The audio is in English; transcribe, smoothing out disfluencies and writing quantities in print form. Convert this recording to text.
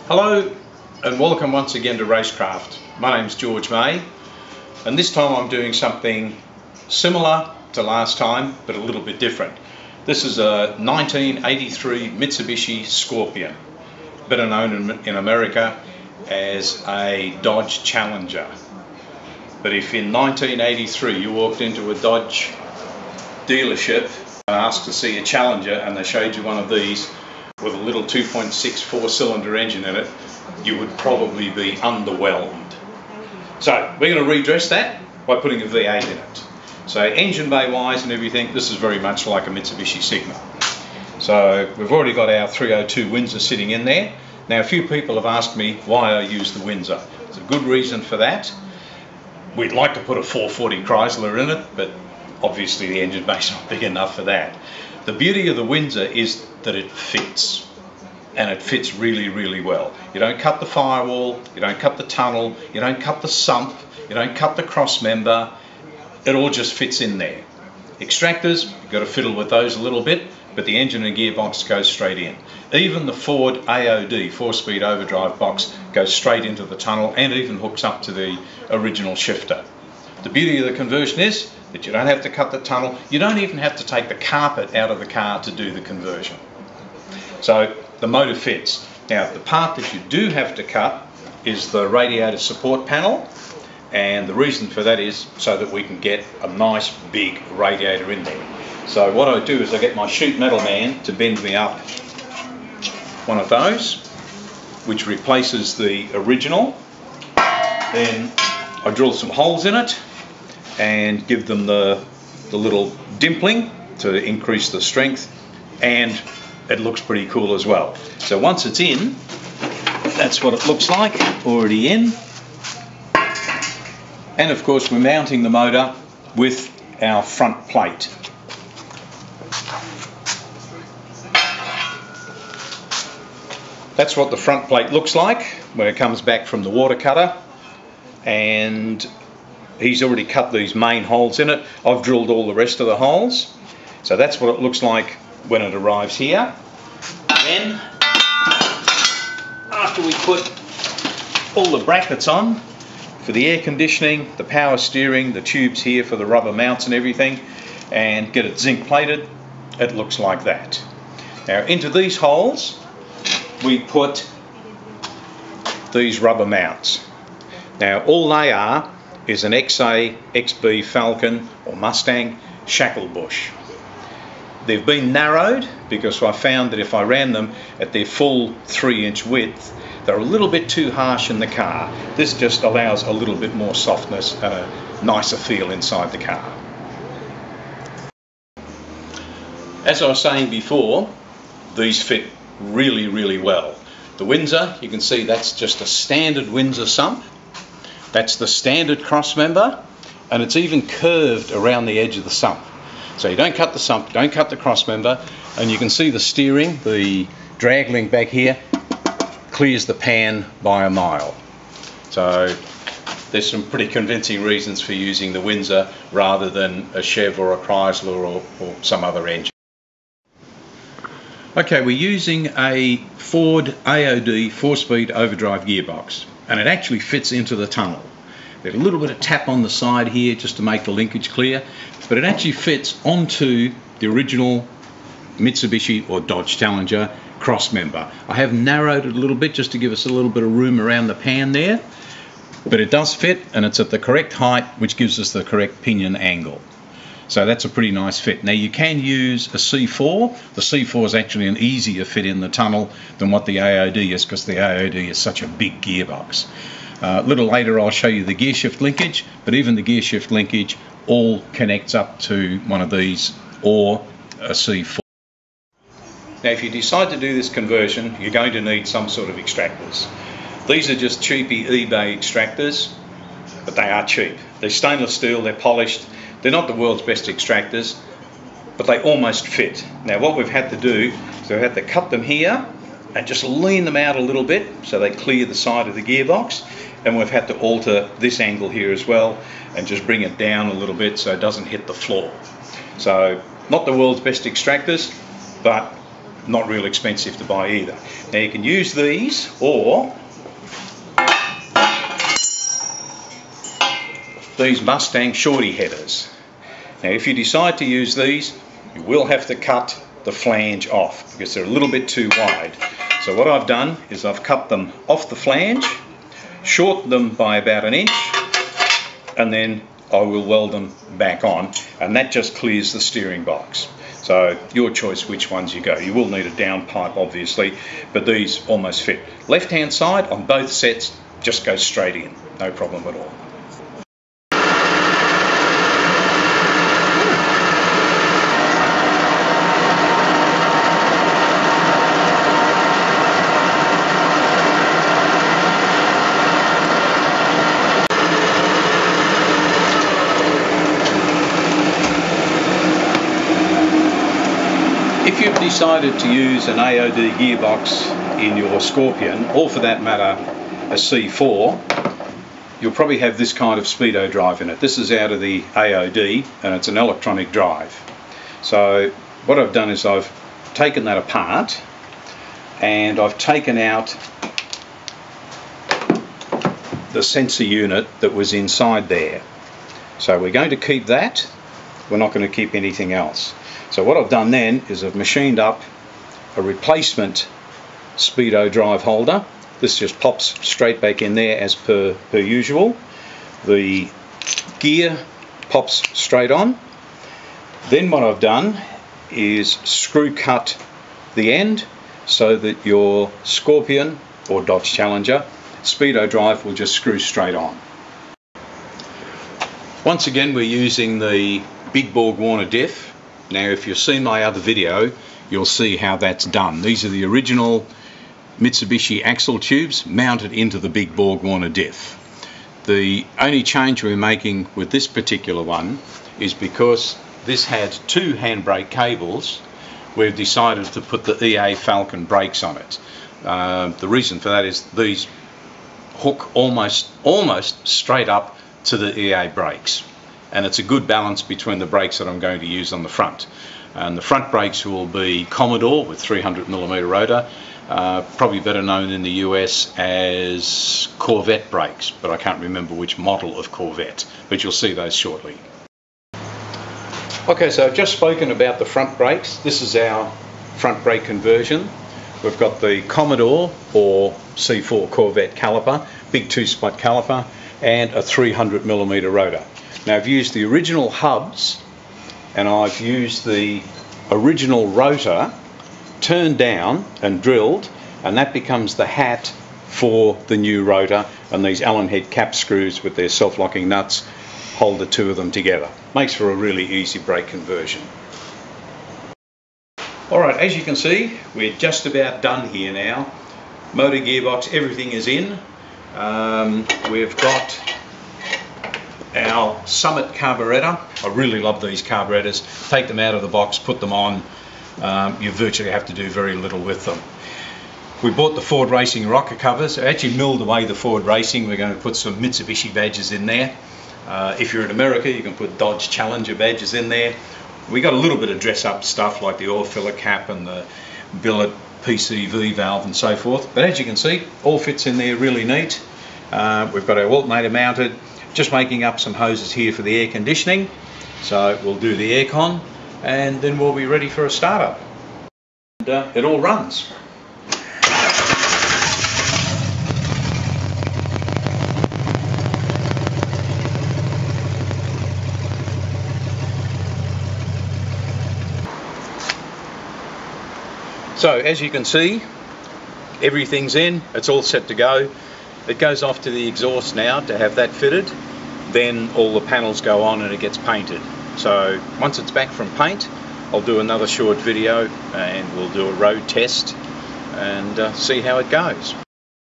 Hello and welcome once again to Racecraft. My name's George May, and this time I'm doing something similar to last time but a little bit different. This is a 1983 Mitsubishi Scorpion, better known in America as a Dodge Challenger. But if in 1983 you walked into a Dodge dealership and asked to see a Challenger and they showed you one of these with a little 2.6 four-cylinder engine in it, you would probably be underwhelmed. So we're going to redress that by putting a V8 in it. So engine bay wise and everything, this is very much like a Mitsubishi Sigma. So we've already got our 302 Windsor sitting in there. Now a few people have asked me why I use the Windsor. There's a good reason for that. We'd like to put a 440 Chrysler in it, but obviously the engine bay's not big enough for that. The beauty of the Windsor is that it fits, and it fits really, really well. You don't cut the firewall, you don't cut the tunnel, you don't cut the sump, you don't cut the cross member. It all just fits in there. Extractors, you've got to fiddle with those a little bit, but the engine and gearbox goes straight in. Even the Ford AOD, 4-speed overdrive box, goes straight into the tunnel and even hooks up to the original shifter. The beauty of the conversion is that you don't have to cut the tunnel, you don't even have to take the carpet out of the car to do the conversion. So the motor fits. Now the part that you do have to cut is the radiator support panel, and the reason for that is so that we can get a nice big radiator in there. So what I do is I get my sheet metal man to bend me up one of those, which replaces the original. Then I drill some holes in it and give them the little dimpling to increase the strength, and it looks pretty cool as well. So once it's in, that's what it looks like, already in. And of course we're mounting the motor with our front plate. That's what the front plate looks like when it comes back from the water cutter, and he's already cut these main holes in it. I've drilled all the rest of the holes. So that's what it looks like when it arrives here. Then, after we put all the brackets on for the air conditioning, the power steering, the tubes here for the rubber mounts and everything, and get it zinc plated, it looks like that. Now into these holes we put these rubber mounts. Now all they are is an XA, XB Falcon or Mustang shackle bush. They've been narrowed because I found that if I ran them at their full 3-inch width, they're a little bit too harsh in the car. This just allows a little bit more softness and a nicer feel inside the car. As I was saying before, these fit really, really well. The Windsor, you can see that's just a standard Windsor sump. That's the standard cross member, and it's even curved around the edge of the sump. So you don't cut the sump, don't cut the cross member, and you can see the steering, the drag link back here, clears the pan by a mile. So there's some pretty convincing reasons for using the Windsor rather than a Chev or a Chrysler or some other engine. Okay, we're using a Ford AOD 4-speed overdrive gearbox, and it actually fits into the tunnel. There's a little bit of tap on the side here just to make the linkage clear, but it actually fits onto the original Mitsubishi or Dodge Challenger cross member. I have narrowed it a little bit just to give us a little bit of room around the pan there, but it does fit, and it's at the correct height, which gives us the correct pinion angle. So that's a pretty nice fit. Now you can use a C4. The C4 is actually an easier fit in the tunnel than what the AOD is, because the AOD is such a big gearbox. A little later I'll show you the gear shift linkage, but even the gear shift linkage all connects up to one of these or a C4. Now if you decide to do this conversion, you're going to need some sort of extractors. These are just cheapy eBay extractors, but they are cheap. They're stainless steel, they're polished. They're not the world's best extractors, but they almost fit. Now what we've had to do is we've had to cut them here and just lean them out a little bit so they clear the side of the gearbox, and we've had to alter this angle here as well and just bring it down a little bit so it doesn't hit the floor. So not the world's best extractors, but not real expensive to buy either. Now you can use these or these Mustang Shorty headers. Now if you decide to use these, you will have to cut the flange off because they're a little bit too wide. So what I've done is I've cut them off the flange, shortened them by about 1 inch, and then I will weld them back on, and that just clears the steering box. So your choice which ones you go. You will need a downpipe obviously, but these almost fit. Left hand side on both sets just goes straight in, no problem at all. If you've decided to use an AOD gearbox in your Scorpion, or for that matter a C4, you'll probably have this kind of speedo drive in it. This is out of the AOD and it's an electronic drive. So what I've done is I've taken that apart and I've taken out the sensor unit that was inside there. So we're going to keep that, we're not going to keep anything else. So what I've done then is I've machined up a replacement speedo drive holder. This just pops straight back in there as per usual. The gear pops straight on. Then what I've done is screw cut the end so that your Scorpion or Dodge Challenger speedo drive will just screw straight on. Once again we're using the Big Borg Warner diff. Now if you've seen my other video, you'll see how that's done. These are the original Mitsubishi axle tubes mounted into the Big Borg Warner diff. The only change we're making with this particular one is because this had 2 handbrake cables, we've decided to put the EA Falcon brakes on it. The reason for that is these hook almost straight up to the EA brakes. And it's a good balance between the brakes that I'm going to use on the front. And the front brakes will be Commodore with 300mm rotor, probably better known in the US as Corvette brakes, but I can't remember which model of Corvette, but you'll see those shortly. Okay, so I've just spoken about the front brakes. This is our front brake conversion. We've got the Commodore or C4 Corvette caliper, big 2-spot caliper, and a 300mm rotor. Now I've used the original hubs and I've used the original rotor turned down and drilled, and that becomes the hat for the new rotor, and these Allen head cap screws with their self-locking nuts hold the 2 of them together. Makes for a really easy brake conversion. Alright, as you can see we're just about done here now. Motor, gearbox, everything is in. We've got our Summit carburetor. I really love these carburetors. Take them out of the box, put them on. You virtually have to do very little with them. We bought the Ford Racing rocker covers. I actually milled away the Ford Racing. We're going to put some Mitsubishi badges in there. If you're in America, you can put Dodge Challenger badges in there. We got a little bit of dress up stuff like the oil filler cap and the billet PCV valve and so forth. But as you can see, all fits in there really neat. We've got our alternator mounted. Just making up some hoses here for the air conditioning, so we'll do the aircon and then we'll be ready for a startup. And it all runs. So as you can see, everything's in, it's all set to go. It goes off to the exhaust now to have that fitted, then all the panels go on and it gets painted. So once it's back from paint, I'll do another short video and we'll do a road test and see how it goes.